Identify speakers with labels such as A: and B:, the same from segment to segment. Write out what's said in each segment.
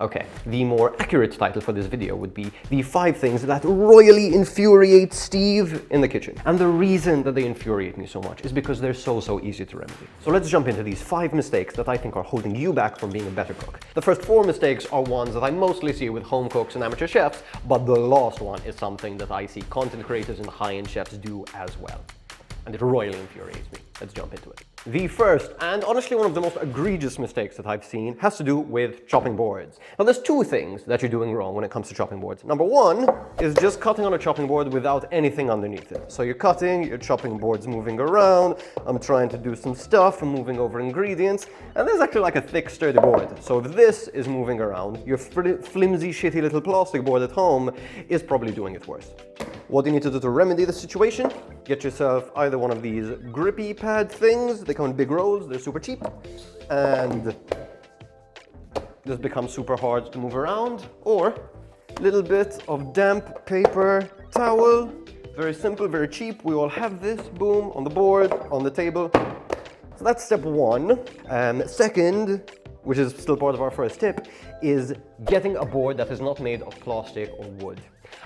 A: Okay, the more accurate title for this video would be the 5 things that royally infuriate Steve in the kitchen. And the reason that they infuriate me so much is because they're so easy to remedy. So let's jump into these 5 mistakes that I think are holding you back from being a better cook. The first 4 mistakes are ones that I mostly see with home cooks and amateur chefs, but the last one is something that I see content creators and high-end chefs do as well. And it royally infuriates me. Let's jump into it. The first, and honestly one of the most egregious mistakes that I've seen, has to do with chopping boards. Now there's 2 things that you're doing wrong when it comes to chopping boards. Number 1 is just cutting on a chopping board without anything underneath it. So you're cutting, your chopping board's moving around, I'm trying to do some stuff, I'm moving over ingredients, and there's actually like a thick, sturdy board. So if this is moving around, your flimsy, shitty little plastic board at home is probably doing it worse. What do you need to do to remedy the situation? Get yourself either one of these grippy pad things. They come in big rolls, they're super cheap. And this becomes super hard to move around. Or a little bit of damp paper towel. Very simple, very cheap. We all have this, boom, on the board, on the table. So that's step 1. Second, which is still part of our first tip, is getting a board that is not made of plastic or wood.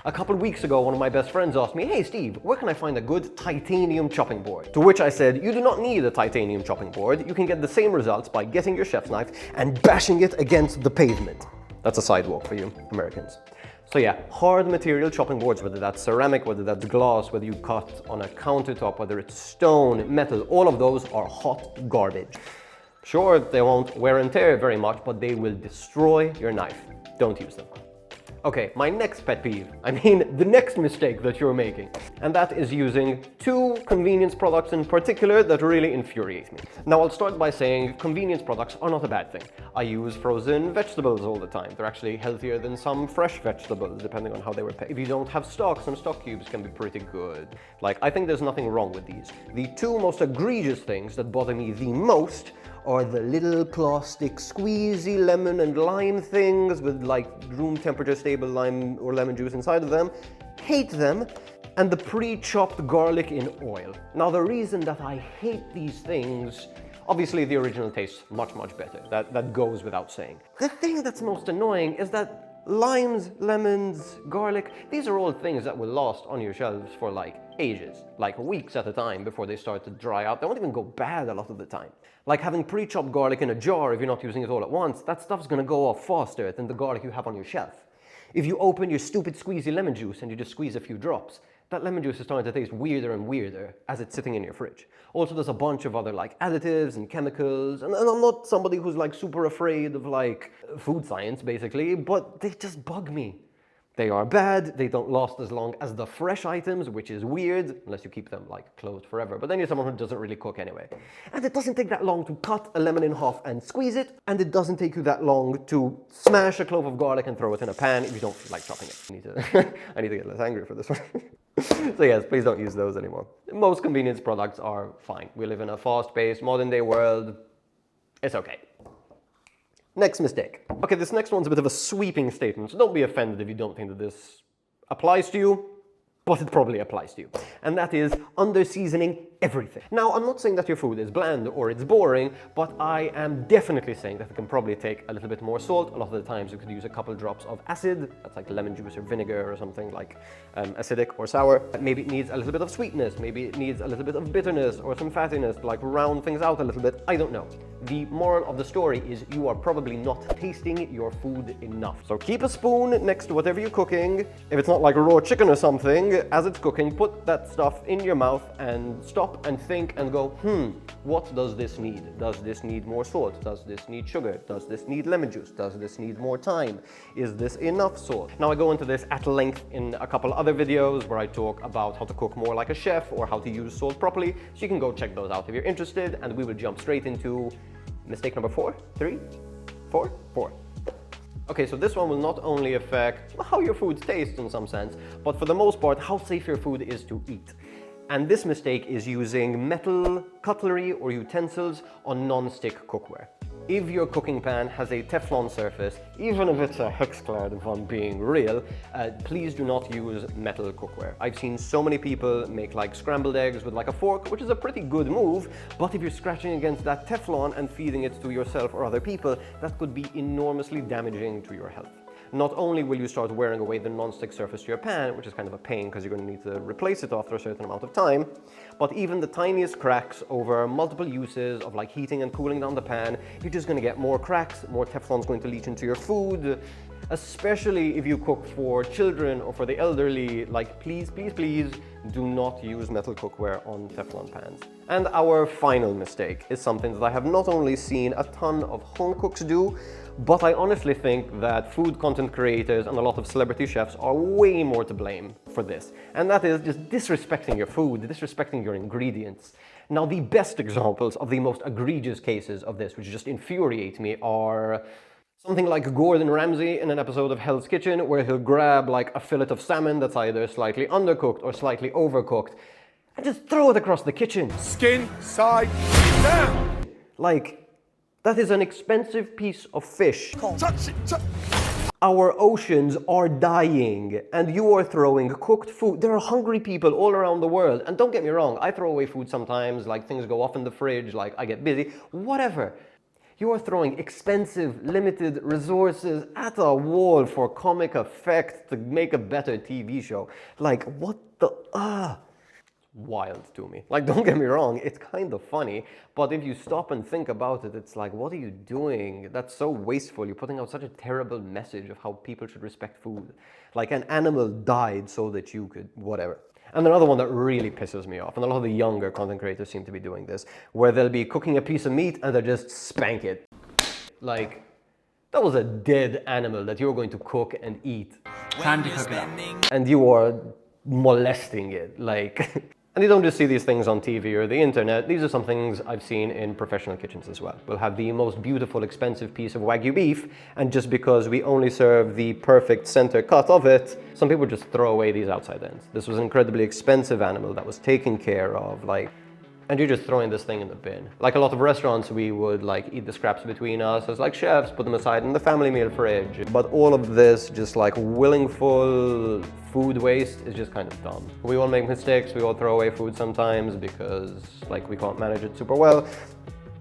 A: A couple of weeks ago, one of my best friends asked me, "Hey Steve, where can I find a good titanium chopping board?" To which I said, you do not need a titanium chopping board. You can get the same results by getting your chef's knife and bashing it against the pavement. That's a sidewalk for you Americans. So yeah, hard material chopping boards, whether that's ceramic, whether that's glass, whether you cut on a countertop, whether it's stone, metal, all of those are hot garbage. Sure, they won't wear and tear very much, but they will destroy your knife. Don't use them. Okay, my next pet peeve, the next mistake that you're making, and that is using 2 convenience products in particular that really infuriate me. Now I'll start by saying convenience products are not a bad thing. I use frozen vegetables all the time. They're actually healthier than some fresh vegetables, depending on how they were picked. If you don't have stock, some stock cubes can be pretty good. I think there's nothing wrong with these. The 2 most egregious things that bother me the most are the little plastic squeezy lemon and lime things with room temperature stable lime or lemon juice inside of them. Hate them. And the pre-chopped garlic in oil. Now the reason that I hate these things, obviously the original tastes much better. That goes without saying. The thing that's most annoying is that limes, lemons, garlic, these are all things that will last on your shelves for ages, weeks at a time before they start to dry out. They won't even go bad a lot of the time. Like having pre-chopped garlic in a jar, if you're not using it all at once, that stuff's gonna go off faster than the garlic you have on your shelf. If you open your stupid squeezy lemon juice and you just squeeze a few drops, that lemon juice is starting to taste weirder and weirder as it's sitting in your fridge. Also, there's a bunch of other additives and chemicals, and I'm not somebody who's super afraid of food science basically, but they just bug me. They are bad, they don't last as long as the fresh items, which is weird, unless you keep them closed forever. But then you're someone who doesn't really cook anyway. And it doesn't take that long to cut a lemon in half and squeeze it, and it doesn't take you that long to smash a clove of garlic and throw it in a pan if you don't feel like chopping it. I need to get less angry for this one. So yes, please don't use those anymore. Most convenience products are fine. We live in a fast-paced, modern-day world. It's okay. Next mistake. Okay, this next one's a bit of a sweeping statement, so don't be offended if you don't think that this applies to you, but it probably applies to you. And that is under-seasoning everything. Now, I'm not saying that your food is bland or it's boring, but I am definitely saying that it can probably take a little bit more salt. A lot of the times you could use a couple drops of acid, that's like lemon juice or vinegar or something acidic or sour. Maybe it needs a little bit of sweetness, maybe it needs a little bit of bitterness or some fattiness to round things out a little bit. I don't know. The moral of the story is you are probably not tasting your food enough. So keep a spoon next to whatever you're cooking. If it's not raw chicken or something, as it's cooking, put that stuff in your mouth and stop and think and go, what does this need? Does this need more salt? Does this need sugar? Does this need lemon juice? Does this need more thyme? Is this enough salt? Now I go into this at length in a couple other videos where I talk about how to cook more like a chef or how to use salt properly, so you can go check those out if you're interested, and we will jump straight into mistake number 4, 3, 4. Okay, so this one will not only affect how your food tastes in some sense, but for the most part, how safe your food is to eat. And this mistake is using metal cutlery or utensils on non-stick cookware. if your cooking pan has a Teflon surface, even if it's a hexclad, if I'm being real, please do not use metal cookware. I've seen so many people make like scrambled eggs with like a fork, which is a pretty good move, but if you're scratching against that Teflon and feeding it to yourself or other people, that could be enormously damaging to your health. Not only will you start wearing away the non-stick surface to your pan, which is kind of a pain because you're going to need to replace it after a certain amount of time, but even the tiniest cracks over multiple uses of like heating and cooling down the pan, you're just going to get more cracks, more Teflon's going to leach into your food, especially if you cook for children or for the elderly. Like, please, please, please do not use metal cookware on Teflon pans. And our final mistake is something that I have not only seen a ton of home cooks do, but I honestly think that food content creators and a lot of celebrity chefs are way more to blame for this. And that is just disrespecting your food, disrespecting your ingredients. Now, the best examples of the most egregious cases of this, which just infuriate me, are something like Gordon Ramsay in an episode of Hell's Kitchen, where he'll grab like a fillet of salmon that's either slightly undercooked or slightly overcooked and just throw it across the kitchen.
B: Skin side down.
A: Like, that is an expensive piece of fish.
B: Touch it.
A: Our oceans are dying and you are throwing cooked food. There are hungry people all around the world. And don't get me wrong, I throw away food sometimes, like things go off in the fridge, like I get busy, whatever. You are throwing expensive, limited resources at a wall for comic effect to make a better TV show. Like, what the, wild to me. Like, don't get me wrong, it's kind of funny, but if you stop and think about it, it's like, what are you doing? That's so wasteful. You're putting out such a terrible message of how people should respect food. Like, an animal died so that you could, whatever. And another one that really pisses me off, and a lot of the younger content creators seem to be doing this, where they'll be cooking a piece of meat and they'll just spank it. Like, that was a dead animal that you're going to cook and eat.
C: Time to cook it up.
A: And you are molesting it, like... And you don't just see these things on TV or the internet. These are some things I've seen in professional kitchens as well. We'll have the most beautiful, expensive piece of Wagyu beef, and just because we only serve the perfect center cut of it, some people just throw away these outside ends. This was an incredibly expensive animal that was taken care of, like, and you're just throwing this thing in the bin. Like a lot of restaurants, we would like eat the scraps between us as like chefs, put them aside in the family meal fridge. But all of this just like willful food waste is just kind of dumb. We all make mistakes, we all throw away food sometimes because like we can't manage it super well.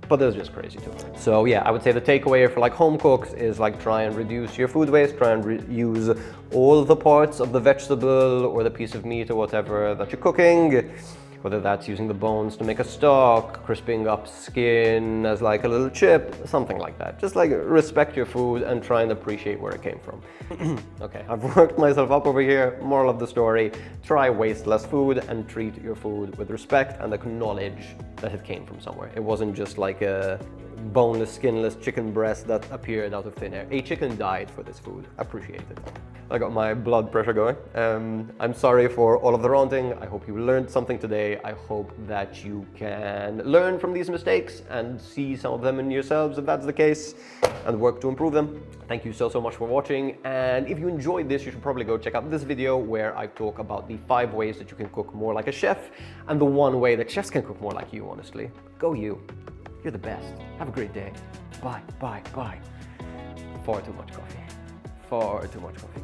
A: But that's just crazy too. So yeah, I would say the takeaway for like home cooks is like try and reduce your food waste, try and use all the parts of the vegetable or the piece of meat or whatever that you're cooking. Whether that's using the bones to make a stock, crisping up skin as like a little chip, something like that. Just like respect your food and try and appreciate where it came from. Okay, I've worked myself up over here. Moral of the story, try waste less food and treat your food with respect and acknowledge that it came from somewhere. It wasn't just like a boneless, skinless chicken breast that appeared out of thin air. A chicken died for this food. Appreciate it. I got my blood pressure going. I'm sorry for all of the ranting. I hope you learned something today. I hope that you can learn from these mistakes and see some of them in yourselves if that's the case and work to improve them. Thank you so much for watching. And if you enjoyed this, you should probably go check out this video where I talk about the 5 ways that you can cook more like a chef and the 1 way that chefs can cook more like you, honestly. Go you. You're the best. Have a great day. Bye, bye, bye. Far too much coffee. Far too much coffee.